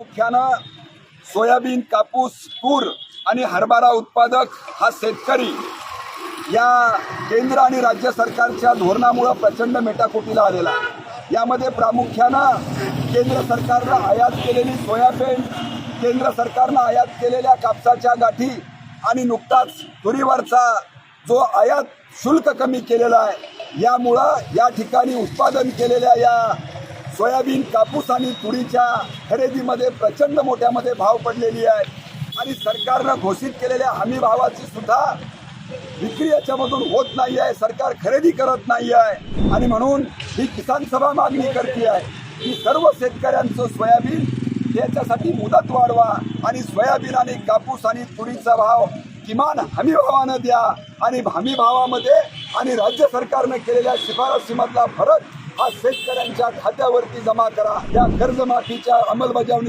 मुख्यानं soybean, कापूस, तूर आणि हरभरा उत्पादक हा शेतकरी या केंद्र आणि राज्य सरकारच्या धोरणामुळे प्रचंड मेटाकुटीला आलेला आहे। यामध्ये प्रामुख्यानं केंद्र सरकारनं आयात केलेली सोयाबीन, केंद्र सरकारनं आयात केलेल्या कापसाच्या गाठी आणि नुकताच तुरीवरचा जो आयात शुल्क कमी केलेला आहे, यामुळं या ठिकाणी उत्पादन केलेल्या या सोयाबीन, कापूस आणि तुरीच्या खरेदीमध्ये प्रचंड मोठ्यामध्ये भाव पडलेली आहे आणि सरकारनं घोषित केलेल्या हमी भावाची सुद्धा विक्री याच्यामधून होत नाही आहे। सरकार खरेदी करत नाही आहे आणि म्हणून ही किसान सभा मागणी करते आहे की सर्व शेतकऱ्यांचं सोयाबीन याच्यासाठी मुदत वाढवा आणि सोयाबीन आणि कापूस आणि तुरीचा भाव किमान हमी भावानं द्या आणि हमी भावामध्ये आणि राज्य सरकारनं केलेल्या शिफारसीमधला फरक हा शेतकऱ्यांच्या खात्यावरती जमा करा। या कर्जमाफीच्या अंमलबजावणी